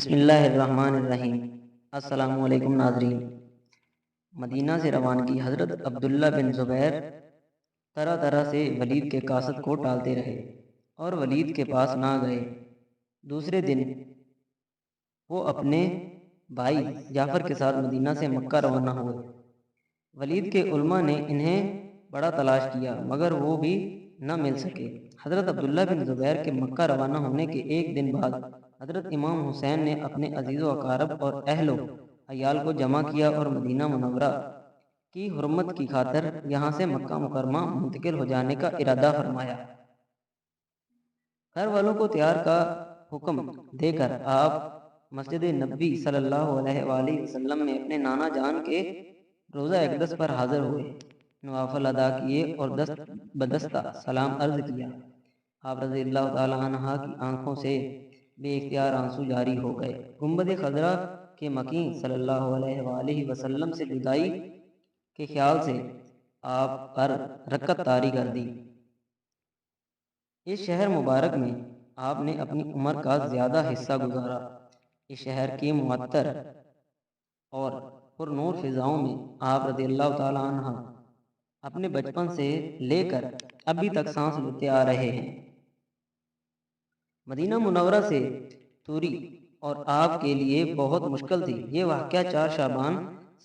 بسم اللہ الرحمن الرحیم۔ السلام علیکم ناظرین۔ مدینہ سے روانگی حضرت عبداللہ بن زبیر طرح طرح سے ولید کے قاصد کو ٹالتے رہے اور ولید کے پاس نہ گئے۔ دوسرے دن وہ اپنے بھائی جعفر کے ساتھ مدینہ سے مکہ روانہ ہوئے۔ ولید کے علماء نے انہیں بڑا تلاش کیا مگر وہ بھی نہ مل سکے۔ حضرت عبداللہ بن زبیر کے مکہ روانہ ہونے کے ایک دن بعد حضرت امام حسین نے اپنے عزیز و اقارب اور اہل و عیال کو جمع کیا اور مدینہ منورہ کی حرمت کی خاطر یہاں سے مکہ مکرمہ منتقل ہو جانے کا ارادہ فرمایا۔ گھر والوں کو تیار کا حکم دے کر آپ مسجد نبی صلی اللہ علیہ وآلہ وسلم میں اپنے نانا جان کے روزہ اقدس پر حاضر ہوئے، نوافل ادا کیے اور دست بدستہ سلام عرض کیا۔ آپ رضی اللہ تعالی عنہ کی آنکھوں سے بے اختیار آنسو جاری ہو گئے۔ گنبد خضرا کے مکین صلی اللہ علیہ وآلہ وسلم سے جدائی کے خیال سے آپ پر رکت طاری کر دی۔ اس شہر مبارک میں آپ نے اپنی عمر کا زیادہ حصہ گزارا۔ اس شہر کی معطر اور پر نور فضاؤں میں آپ رضی اللہ تعالی عنہ اپنے بچپن سے لے کر ابھی تک سانس لیتے آ رہے ہیں۔ مدینہ منورہ سے دوری اور آپ کے لیے بہت مشکل تھی۔ یہ واقعہ 4 شعبان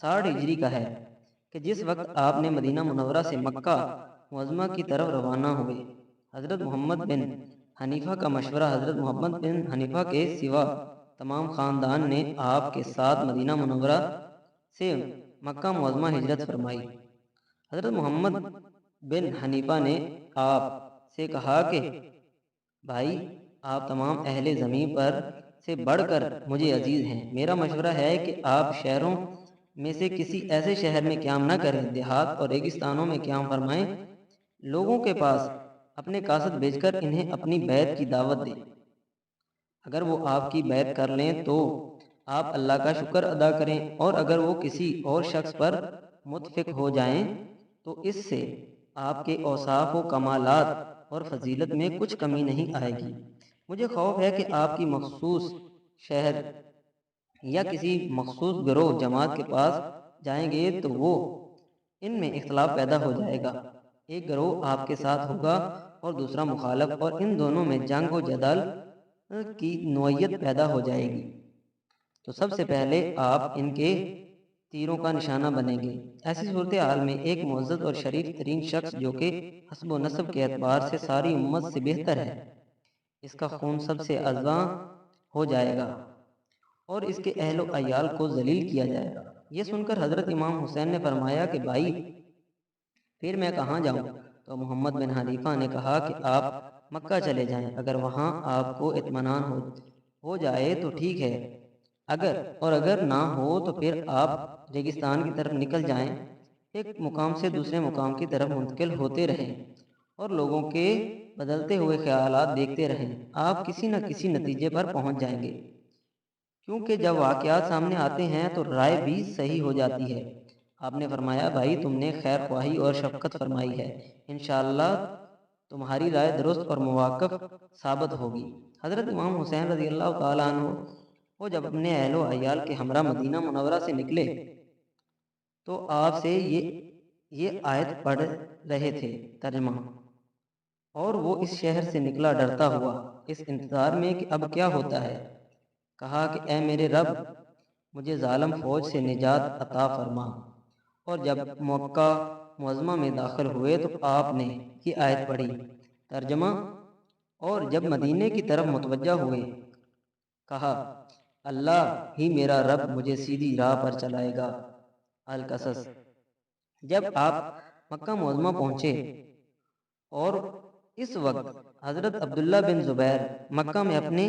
60 ہجری کا ہے کہ جس وقت آپ نے مدینہ منورہ سے مکہ معظمہ کی طرف روانہ ہوئے۔ حضرت محمد بن حنیفہ کا مشورہ حضرت محمد بن حنیفہ کے سوا تمام خاندان نے آپ کے ساتھ مدینہ منورہ سے مکہ معظمہ ہجرت فرمائی۔ حضرت محمد بن حنیفہ نے آپ سے کہا کہ بھائی، آپ تمام اہل زمین پر سے بڑھ کر مجھے عزیز ہیں۔ میرا مشورہ ہے کہ آپ شہروں میں سے کسی ایسے شہر میں قیام نہ کریں، دیہات اور ریگستانوں میں قیام فرمائیں۔ لوگوں کے پاس اپنے قاصد بھیج کر انہیں اپنی بیعت کی دعوت دیں۔ اگر وہ آپ کی بیعت کر لیں تو آپ اللہ کا شکر ادا کریں، اور اگر وہ کسی اور شخص پر متفق ہو جائیں تو اس سے آپ کے اوصاف و کمالات اور فضیلت میں کچھ کمی نہیں آئے گی۔ مجھے خوف ہے کہ آپ کی مخصوص شہر یا کسی مخصوص گروہ جماعت کے پاس جائیں گے تو وہ ان میں اختلاف پیدا ہو جائے گا۔ ایک گروہ آپ کے ساتھ ہوگا اور دوسرا مخالف، اور ان دونوں میں جنگ و جدل کی نوعیت پیدا ہو جائے گی تو سب سے پہلے آپ ان کے تیروں کا نشانہ بنیں گے۔ ایسی صورتحال میں ایک معزز اور شریف ترین شخص جو کہ حسب و نسب کے اعتبار سے ساری امت سے بہتر ہے، اس کا خون سب سے ازاں ہو جائے گا اور اس کے اہل و عیال کو ذلیل کیا جائے گا۔ یہ سن کر حضرت امام حسین نے فرمایا کہ بھائی، پھر میں کہاں جاؤں؟ تو محمد بن حنیفہ نے کہا کہ آپ مکہ چلے جائیں، اگر وہاں آپ کو اطمینان ہو جائے تو ٹھیک ہے، اگر نہ ہو تو پھر آپ ریگستان کی طرف نکل جائیں، ایک مقام سے دوسرے مقام کی طرف منتقل ہوتے رہیں اور لوگوں کے بدلتے ہوئے خیالات دیکھتے رہیں، آپ کسی نہ کسی نتیجے پر پہنچ جائیں گے، کیونکہ جب واقعات سامنے آتے ہیں تو رائے بھی صحیح ہو جاتی ہے۔ آپ نے فرمایا بھائی، تم نے خیر خواہی اور شفقت فرمائی ہے، انشاءاللہ تمہاری رائے درست اور موافق ثابت ہوگی۔ حضرت امام حسین رضی اللہ تعالیٰ عنہ وہ جب اپنے اہل و عیال کے ہمراہ مدینہ منورہ سے نکلے تو آپ سے یہ آیت پڑھ رہے تھے، ترجمہ: اور وہ اس شہر سے نکلا ڈرتا ہوا، اس انتظار میں کہ اب کیا ہوتا ہے۔ کہا کہ اے میرے رب، مجھے ظالم فوج سے نجات عطا فرما۔ اور جب مکہ معظمہ میں داخل ہوئے تو آپ نے یہ آیت پڑھی، ترجمہ: اور جب مدینے کی طرف متوجہ ہوئے کہا اللہ ہی میرا رب مجھے سیدھی راہ پر چلائے گا۔ القصص۔ جب آپ مکہ معظمہ پہنچے اور اس وقت حضرت عبداللہ بن زبیر مکہ میں اپنے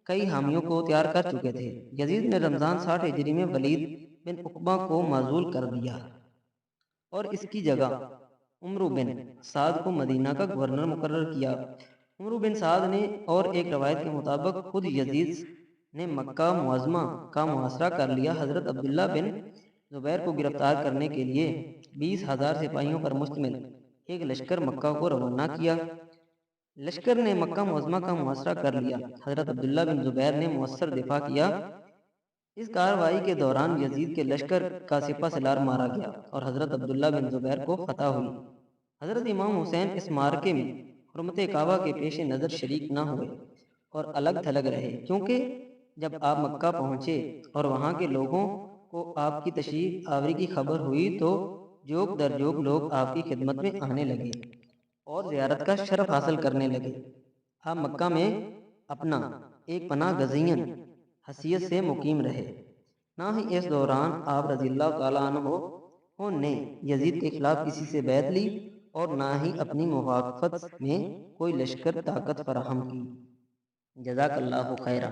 کئی حامیوں کو تیار کر چکے تھے۔ یزید نے رمضان 60 ہجری میں ولید بن عقبہ کو معزول کر دیا اور اس کی جگہ عمرو بن سعد کو مدینہ کا گورنر مقرر کیا۔ عمرو بن سعد نے، اور ایک روایت کے مطابق خود یزید نے، مکہ معظمہ کا محاصرہ کر لیا۔ حضرت عبداللہ بن زبیر کو گرفتار کرنے کے لیے 20,000 سپاہیوں پر مشتمل ایک لشکر مکہ کو روانہ کیا، لشکر نے مکہ معظمہ کا محاصرہ کر لیا۔ حضرت عبداللہ بن زبیر نے مؤثر دفاع کیا۔ اس کارروائی کے دوران یزید کے لشکر کا سپہ سالار مارا گیا اور حضرت عبداللہ بن زبیر کو فتح ہوئی۔ حضرت امام حسین اس معرکے میں حرمت کعبہ کے پیش نظر شریک نہ ہوئے اور الگ تھلگ رہے، کیونکہ جب آپ مکہ پہنچے اور وہاں کے لوگوں کو آپ کی تشریف آوری کی خبر ہوئی تو جوگ در جوگ لوگ آپ کی خدمت میں آنے لگے اور زیارت کا شرف حاصل کرنے لگے۔ آپ مکہ میں اپنا ایک پناہ گزین حیثیت سے مقیم رہے۔ نہ ہی اس دوران آپ رضی اللہ تعالیٰ عنہ نے یزید کے خلاف کسی سے بیعت لی اور نہ ہی اپنی موافقت میں کوئی لشکر طاقت فراہم کی۔ جزاک اللہ خیرہ۔